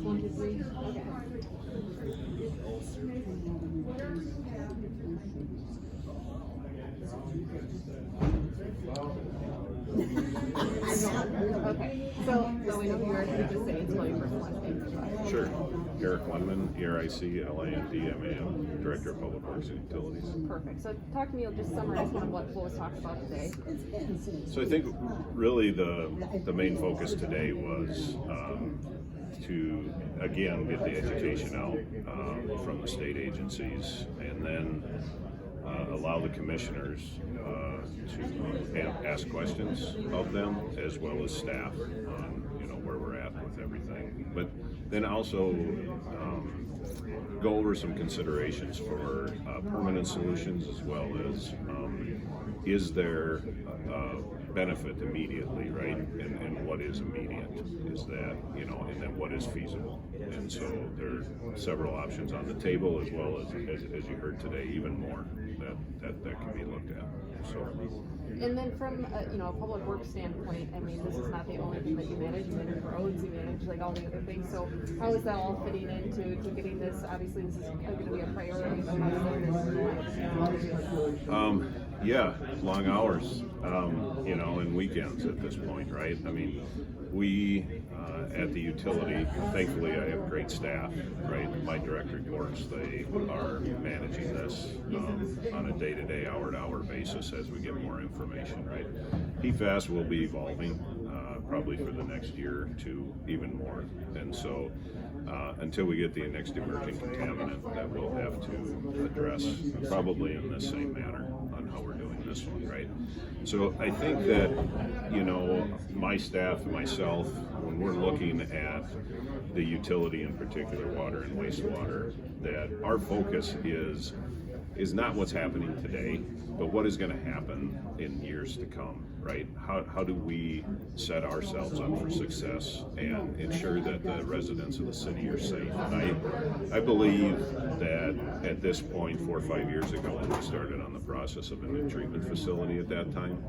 1, 2, 3. Okay. Okay, so we know who you are. Can you just say it's my first one? Sure. Eric Lindman, ERIC-LANDMAN, Director of Public Works and Utilities. Perfect. So talk to me, just summarize kind of what was talked about today. So I think really the main focus today was to, again, get the education out from the state agencies, and then allow the commissioners to ask questions of them, as well as staff on where we're at with everything. But then also go over some considerations for permanent solutions, as well as is there benefit immediately, right? And what is immediate? Is that, and then what is feasible? And so there are several options on the table, as well as you heard today, even more that can be looked at. So. And then from a public works standpoint, I mean, this is not the only thing that you manage. You manage roads, you manage like all the other things. So how is that all fitting into getting this? Obviously, this is going to be a priority. Yeah, long hours, and weekends at this point, right? I mean, we at the utility, thankfully, I have great staff, right? My direct reports, they are managing this on a day-to-day, hour-to-hour basis as we get more information, right? PFAS will be evolving probably for the next year or two, even more. And so until we get the next emerging contaminant, that we'll have to address probably in the same manner on how we're doing this one, right? So I think that, my staff, myself, when we're looking at the utility, in particular water and wastewater, that our focus is not what's happening today, but what is going to happen in years to come, right? How do we set ourselves up for success and ensure that the residents of the city are safe? And I believe that at this point, 4 or 5 years ago, when we started on the process of a new treatment facility at that time,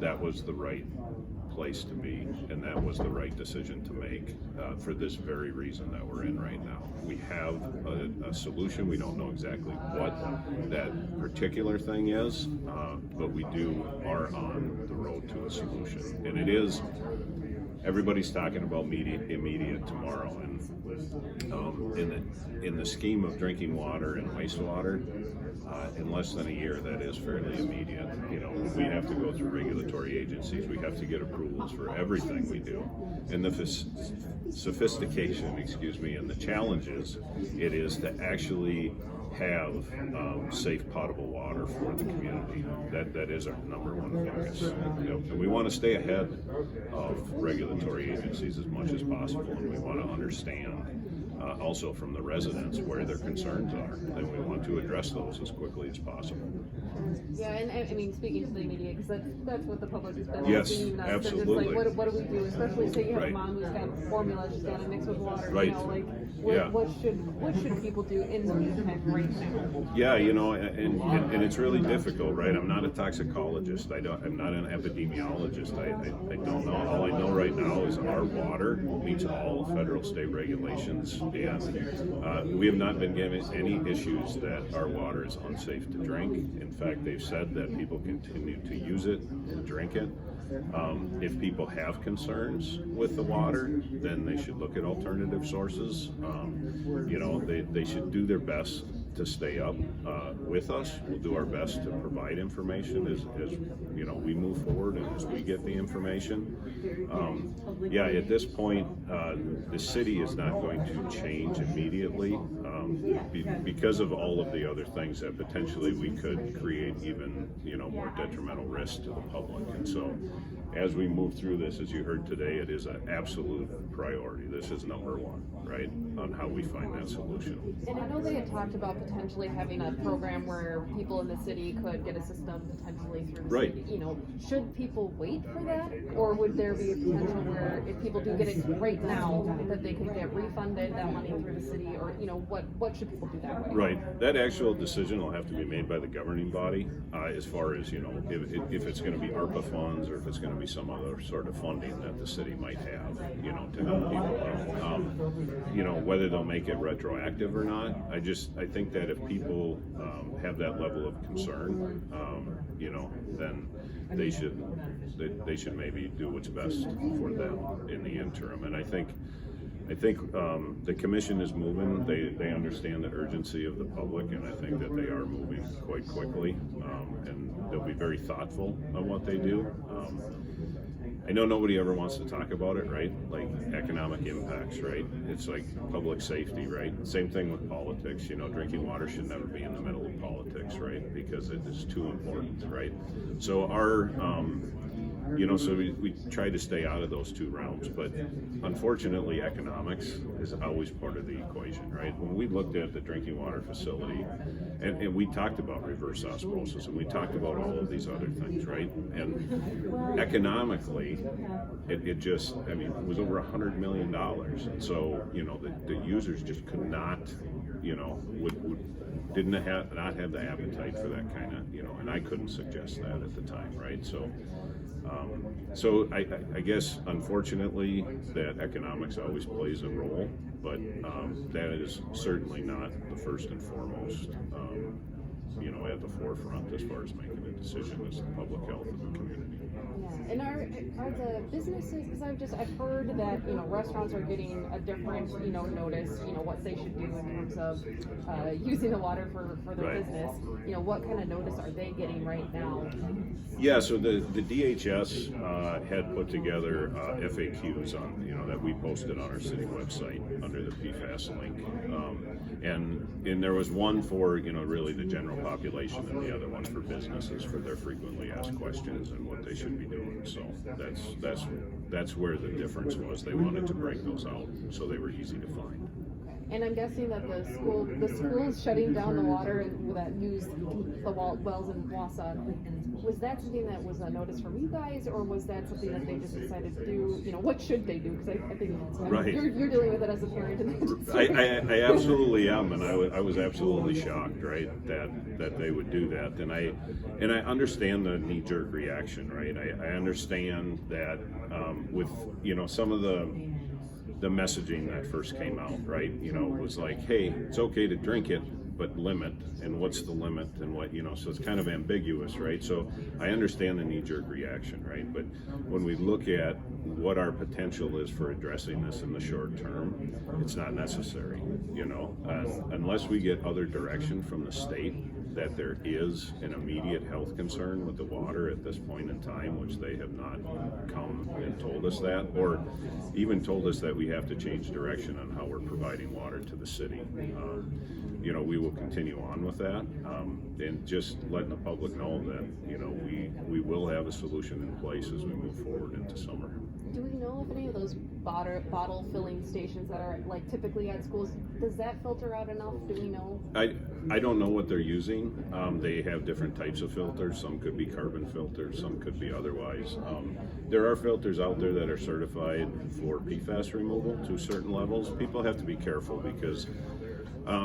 that was the right place to be, and that was the right decision to make for this very reason that we're in right now. We have a solution. We don't know exactly what that particular thing is, but we are on the road to a solution. And it is, everybody's talking about immediate tomorrow, and in the scheme of drinking water and wastewater, in less than a year, that is fairly immediate. We have to go through regulatory agencies. We have to get approvals for everything we do. And the sophistication, and the challenges it is to actually have safe potable water for the community. That is our number one focus. And we want to stay ahead of regulatory agencies as much as possible, and we want to understand also from the residents where their concerns are, and we want to address those as quickly as possible. Yeah, and I mean, speaking to the media, because that's what the public has been yes, asking. Absolutely. It's like, what do we do? Especially say you have a mom who's got formula, she's got to mix with water. Right. What should people do in the meantime right now? Yeah, and it's really difficult, right? I'm not a toxicologist. I'm not an epidemiologist. I don't know. All I know right now is our water meets all federal state regulations, and we have not been given any issues that our water is unsafe to drink. In fact, they've said that people continue to use it and drink it. If people have concerns with the water, then they should look at alternative sources. They should do their best to stay up with us. We'll do our best to provide information as we move forward and as we get the information. At this point, the city is not going to change immediately because of all of the other things that potentially we could create even more detrimental risk to the public. And so as we move through this, as you heard today, it is an absolute priority. This is number one, right, on how we find that solution. And I know they had talked about potentially having a program where people in the city could get a system potentially through the city. Should people wait for that, or would there be a potential where if people do get it right now, that they could get refunded that money through the city, or what should people do that way? Right. That actual decision will have to be made by the governing body as far as if it's going to be ARPA funds or if it's going to be maybe some other sort of funding that the city might have, to help people out. Whether they'll make it retroactive or not, I think that if people have that level of concern, then they should maybe do what's best for them in the interim. And I think the commission is moving. They understand the urgency of the public, and I think that they are moving quite quickly, and they'll be very thoughtful on what they do. I know nobody ever wants to talk about it, right? Like economic impacts, right? It's like public safety, right? Same thing with politics. Drinking water should never be in the middle of politics, right? Because it is too important, right? So so we try to stay out of those two realms, but unfortunately economics is always part of the equation, right? When we looked at the drinking water facility, and we talked about reverse osmosis, and we talked about all of these other things, right? And economically, it was over $100 million. And so, the users just could not, not have the appetite for that kind of, and I couldn't suggest that at the time, right? So I guess unfortunately that economics always plays a role, but that is certainly not the first and foremost, at the forefront as far as making a decision as the public health of the community. Yeah. And are the businesses, because I've heard that restaurants are getting a different notice what they should do in terms of using the water for their Right. business. What kind of notice are they getting right now? Yeah, so the DHS had put together FAQs on that we posted on our city website under the PFAS link, and there was one for really the general population, and the other one for businesses for their frequently asked questions and what they should be doing. So that's where the difference was. They wanted to break those out so they were easy to find. And I'm guessing that the school is shutting down the water that use the wells in Wausau. Was that something that was a notice from you guys, or was that something that they just decided to do? What should they do? Because I think Right. you're dealing with it as a parent. I absolutely am, and I was absolutely shocked, right, that they would do that. And I understand the knee-jerk reaction, right? I understand that with some of the messaging that first came out, right? Was like, hey, it's okay to drink it, but limit, and what's the limit, and what, so it's kind of ambiguous, right? So I understand the knee-jerk reaction, right? But when we look at what our potential is for addressing this in the short term, it's not necessary, unless we get other direction from the state that there is an immediate health concern with the water at this point in time, which they have not come and told us that, or even told us that we have to change direction on how we're providing water to the city. We will continue on with that, and just letting the public know that we will have a solution in place as we move forward into summer. Do we know if any of those bottle filling stations that are like typically at schools, does that filter out enough? Do we know? I don't know what they're using. They have different types of filters. Some could be carbon filters, some could be otherwise. There are filters out there that are certified for PFAS removal to certain levels. People have to be careful because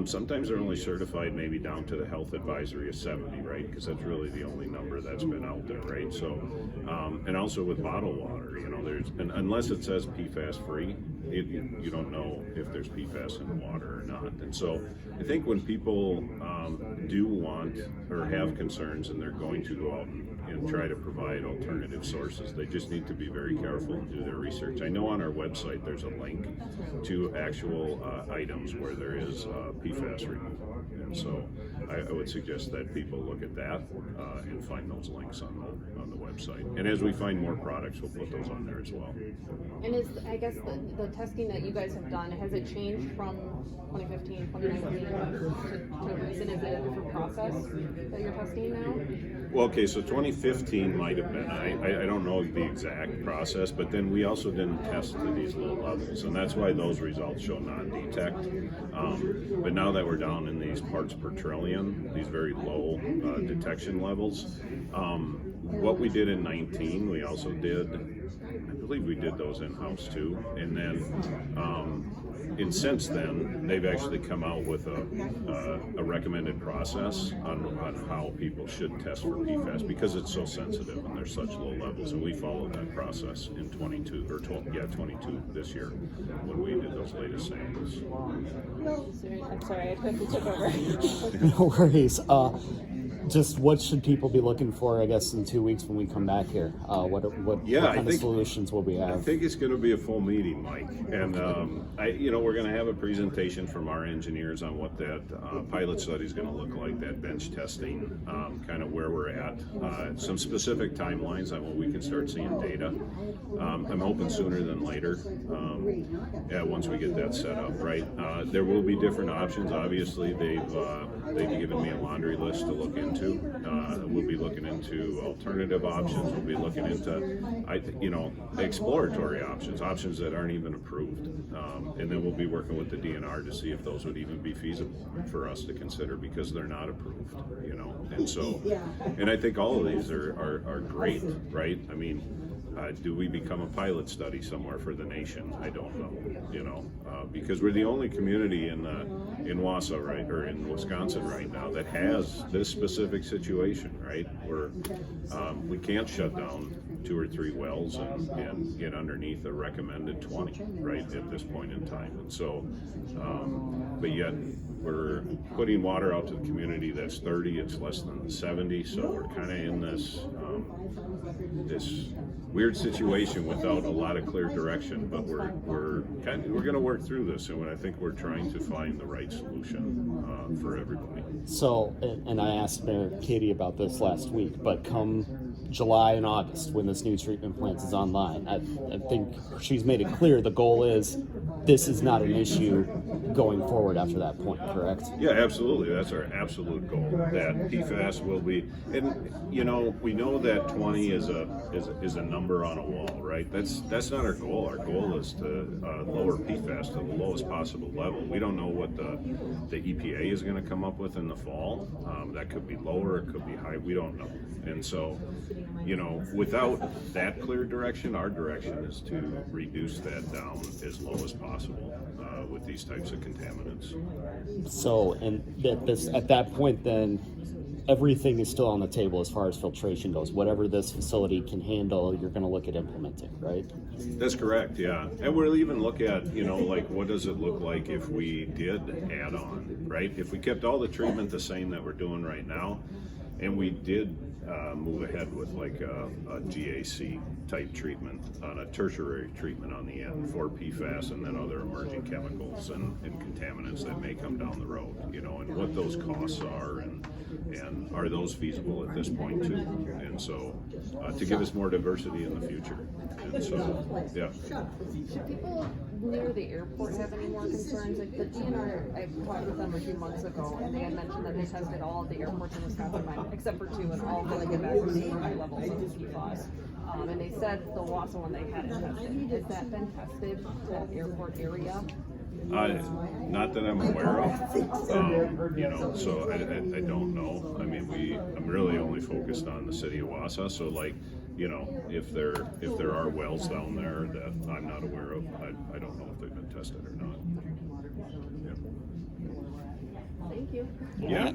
sometimes they're only certified maybe down to the health advisory of 70, right? Because that's really the only number that's been out there, right? So, and also with bottled water, unless it says PFAS free, you don't know if there's PFAS in the water or not. And so I think when people do want or have concerns and they're going to go out and try to provide alternative sources, they just need to be very careful and do their research. I know on our website there's a link to actual items where there is PFAS removal. And so I would suggest that people look at that and find those links on the website. And as we find more products, we'll put those on there as well. And I guess the testing that you guys have done, has it changed from 2015, 2019 to recent? Is it a different process that you're testing now? Well, okay, so 2015 might have been. I don't know the exact process, but then we also didn't test to these low levels, and that's why those results show non-detect. But now that we're down in these parts per trillion, these very low detection levels, what we did in 19, we also did, I believe we did those in-house too, and then and since then, they've actually come out with a recommended process on how people should test for PFAS because it's so sensitive and there's such low levels. And we followed that process in 22 this year when we did those latest samples. I'm sorry, I quickly took over. No worries. Just what should people be looking for, I guess, in 2 weeks when we come back here? What kind of solutions will we I have? think it's going to be a full meeting, Mike. And, we're going to have a presentation from our engineers on what that pilot study is going to look like, that bench testing, kind of where we're at, some specific timelines on when we can start seeing data. I'm hoping sooner than later, once we get that set up, right? There will be different options. Obviously, they've given me a laundry list to look into. We'll be looking into alternative options. We'll be looking into, exploratory options that aren't even approved. And then we'll be working with the DNR to see if those would even be feasible for us to consider because they're not approved, And so, and I think all of these are great, right? I mean, do we become a pilot study somewhere for the nation? I don't know, because we're the only community in Wausau, right, or in Wisconsin right now that has this specific situation, right, where we can't shut down 2 or 3 wells and get underneath a recommended 20, right, at this point in time. And so, but yet we're putting water out to the community that's 30, it's less than 70, so we're kind of in this weird situation without a lot of clear direction, but we're going to work through this, and I think we're trying to find the right solution for everybody. So, and I asked Mayor Katie about this last week, but come July and August when this new treatment plant is online, I think she's made it clear the goal is this is not an issue going forward after that point, correct? Yeah, absolutely. That's our absolute goal. That PFAS will be, and we know that 20 is a number on a wall, right? That's not our goal. Our goal is to lower PFAS to the lowest possible level. We don't know what the EPA is going to come up with in the fall. That could be lower, it could be high. We don't know. And so, without that clear direction, our direction is to reduce that down as low as possible with these types of contaminants. So, and at that point, then everything is still on the table as far as filtration goes. Whatever this facility can handle, you're going to look at implementing, right? That's correct, yeah. And we'll even look at, what does it look like if we did add on, right? If we kept all the treatment the same that we're doing right now, and we did move ahead with like a GAC type treatment on a tertiary treatment on the end for PFAS and then other emerging chemicals and contaminants that may come down the road, and what those costs are and are those feasible at this point too. And so to give us more diversity in the future. And so, yeah. Should people near the airport have any more concerns? Like the DNR, I talked with them a few months ago, and they had mentioned that they tested all of the airports in Wisconsin, except for 2, and all of them came back with super high levels of PFAS. And they said the Wausau one they hadn't tested. Has that been tested, that airport area? Not that I'm aware of, so I don't know. I mean, I'm really only focused on the city of Wausau, so if there are wells down there that I'm not aware of, I don't know if they've been tested or not. Thank you. Yeah.